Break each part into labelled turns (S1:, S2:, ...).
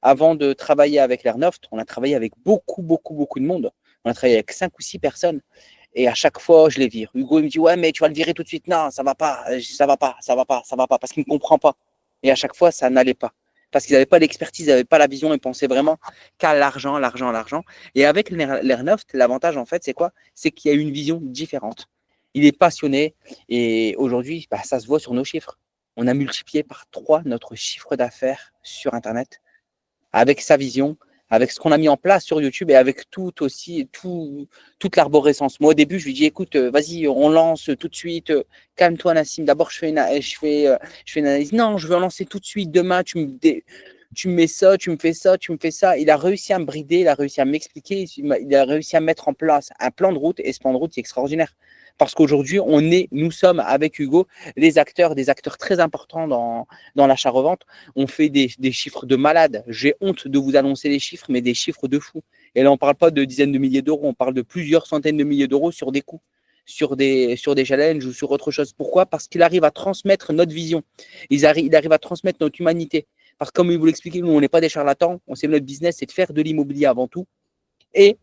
S1: avant de travailler avec l'Airnoft, on a travaillé avec beaucoup de monde. On a travaillé avec 5 ou 6 personnes. Et à chaque fois, je les vire. Hugo, il me dit, ouais, mais tu vas le virer tout de suite. Non, ça va pas, parce qu'il ne comprend pas. Et à chaque fois, ça n'allait pas. Parce qu'ils n'avaient pas l'expertise, ils n'avaient pas la vision, ils pensaient vraiment qu'à l'argent. Et avec l'Airnoft, l'avantage, en fait, c'est quoi? C'est qu'il y a une vision différente. Il est passionné. Et aujourd'hui, ça se voit sur nos chiffres. On a multiplié par 3 notre chiffre d'affaires sur Internet avec sa vision, avec ce qu'on a mis en place sur YouTube et avec toute l'arborescence. Moi, au début, je lui dis, écoute, vas-y, on lance tout de suite. Calme-toi, Nassim. D'abord, je fais une analyse. Non, je veux en lancer tout de suite. Demain, tu me mets ça, tu me fais ça, tu me fais ça. Il a réussi à me brider, il a réussi à m'expliquer, il a réussi à mettre en place un plan de route. Et ce plan de route est extraordinaire. Parce qu'aujourd'hui, nous sommes avec Hugo des acteurs très importants dans l'achat-revente. On fait des chiffres de malades. J'ai honte de vous annoncer les chiffres, mais des chiffres de fous. Et là, on ne parle pas de dizaines de milliers d'euros, on parle de plusieurs centaines de milliers d'euros sur des coûts, sur des challenges ou sur autre chose. Pourquoi? Parce qu'il arrive à transmettre notre vision. Il arrive à transmettre notre humanité. Parce que comme il vous l'expliquait, nous, on n'est pas des charlatans. On sait que notre business, c'est de faire de l'immobilier avant tout. Et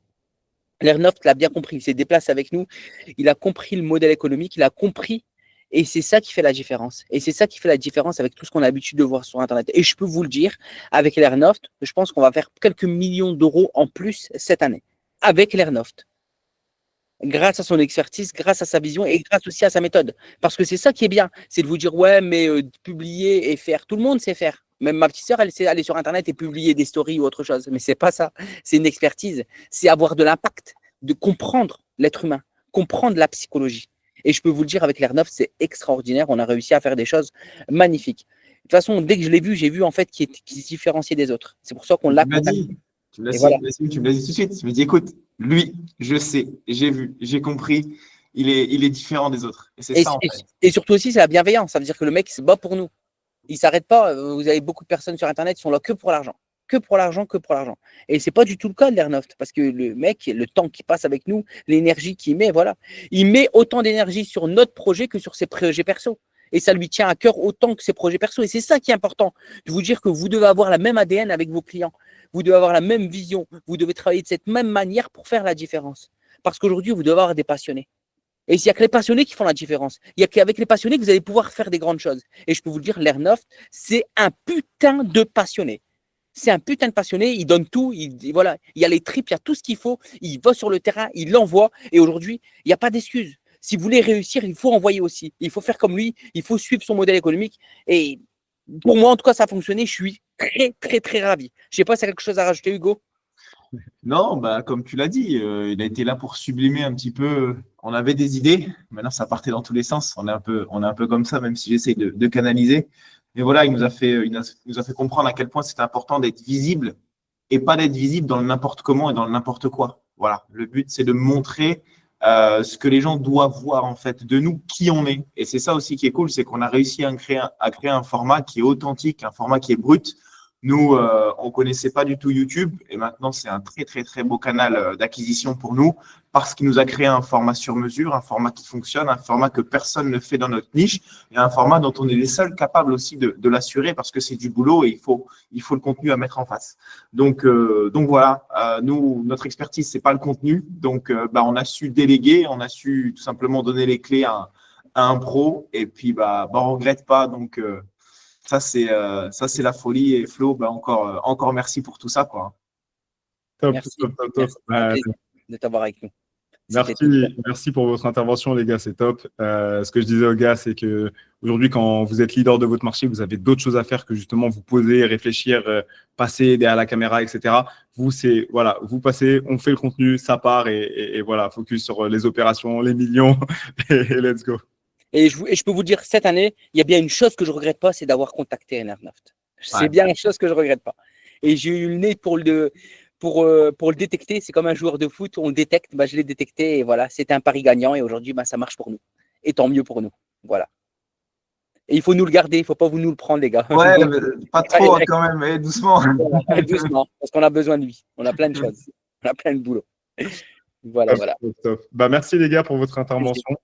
S1: l'Airnoft l'a bien compris, il s'est déplacé avec nous, il a compris le modèle économique, il a compris, et c'est ça qui fait la différence. Et c'est ça qui fait la différence avec tout ce qu'on a l'habitude de voir sur Internet. Et je peux vous le dire, avec l'Airnoft, je pense qu'on va faire quelques millions d'euros en plus cette année, avec l'Airnoft. Grâce à son expertise, grâce à sa vision et grâce aussi à sa méthode. Parce que c'est ça qui est bien, c'est de vous dire, ouais, mais publier et faire, tout le monde sait faire. Même ma petite sœur, elle sait aller sur Internet et publier des stories ou autre chose. Mais c'est pas ça. C'est une expertise. C'est avoir de l'impact, de comprendre l'être humain, comprendre la psychologie. Et je peux vous le dire, avec l'Airnoft, c'est extraordinaire. On a réussi à faire des choses magnifiques. De toute façon, dès que je l'ai vu, j'ai vu en fait qu'il se différenciait des autres. C'est pour ça qu'on l'a contacté.
S2: Tu me l'as dit tout de suite. Tu me dis, écoute, lui, je sais, j'ai vu, j'ai compris, il est différent des autres. Et c'est ça, en fait.
S1: Et surtout aussi, c'est la bienveillance. Ça veut dire que le mec, il se bat pour nous. Il ne s'arrête pas. Vous avez beaucoup de personnes sur Internet qui sont là que pour l'argent. Que pour l'argent. Et ce n'est pas du tout le cas de l'Airnoft. Parce que le mec, le temps qu'il passe avec nous, l'énergie qu'il met, voilà. Il met autant d'énergie sur notre projet que sur ses projets perso. Et ça lui tient à cœur autant que ses projets perso. Et c'est ça qui est important. De vous dire que vous devez avoir la même ADN avec vos clients. Vous devez avoir la même vision. Vous devez travailler de cette même manière pour faire la différence. Parce qu'aujourd'hui, vous devez avoir des passionnés. Et il n'y a que les passionnés qui font la différence. Il n'y a qu'avec les passionnés que vous allez pouvoir faire des grandes choses. Et je peux vous le dire, l'Airnoft, c'est un putain de passionné. C'est un putain de passionné, il donne tout, voilà, il y a les tripes, il y a tout ce qu'il faut, il va sur le terrain, il l'envoie. Et aujourd'hui, il n'y a pas d'excuse. Si vous voulez réussir, il faut envoyer aussi. Il faut faire comme lui, il faut suivre son modèle économique. Et pour moi, en tout cas, ça a fonctionné. Je suis très ravi. Je ne sais pas si tu as quelque chose à rajouter, Hugo.
S2: Non, comme tu l'as dit, il a été là pour sublimer un petit peu. On avait des idées, maintenant ça partait dans tous les sens. On est un peu comme ça, même si j'essaie de canaliser. Mais voilà, il nous a fait comprendre à quel point c'est important d'être visible et pas d'être visible dans le n'importe comment et dans le n'importe quoi. Voilà, le but c'est de montrer ce que les gens doivent voir en fait de nous, qui on est. Et c'est ça aussi qui est cool, c'est qu'on a réussi à créer un format qui est authentique, un format qui est brut. Nous, on ne connaissait pas du tout YouTube et maintenant, c'est un très beau canal d'acquisition pour nous parce qu'il nous a créé un format sur mesure, un format qui fonctionne, un format que personne ne fait dans notre niche et un format dont on est les seuls capables aussi de l'assurer parce que c'est du boulot et il faut le contenu à mettre en face. Donc voilà, nous, notre expertise, c'est pas le contenu. Donc, on a su déléguer, on a su tout simplement donner les clés à un pro et puis, on regrette pas. Donc, ça, c'est la folie. Et Flo, encore merci pour tout ça, quoi.
S3: Top.
S1: Merci de t'avoir avec nous.
S3: Merci pour votre intervention, les gars, c'est top. Ce que je disais aux gars, c'est que aujourd'hui, quand vous êtes leader de votre marché, vous avez d'autres choses à faire que justement vous poser, réfléchir, passer derrière la caméra, etc. Vous, vous passez, on fait le contenu, ça part et voilà, focus sur les opérations, les millions et let's go.
S1: Et je peux vous dire, cette année, il y a bien une chose que je ne regrette pas, c'est d'avoir contacté l'Airnoft. C'est bien une chose que je ne regrette pas. Et j'ai eu le nez pour le détecter. C'est comme un joueur de foot, on le détecte. Je l'ai détecté et voilà, c'était un pari gagnant. Et aujourd'hui, ça marche pour nous. Et tant mieux pour nous. Voilà. Et il faut nous le garder. Il ne faut pas nous le prendre, les gars.
S2: Ouais, pas trop quand même. Doucement.
S1: Doucement, parce qu'on a besoin de lui. On a plein de choses. On a plein de boulot. Voilà.
S3: Top. Merci, les gars, pour votre intervention.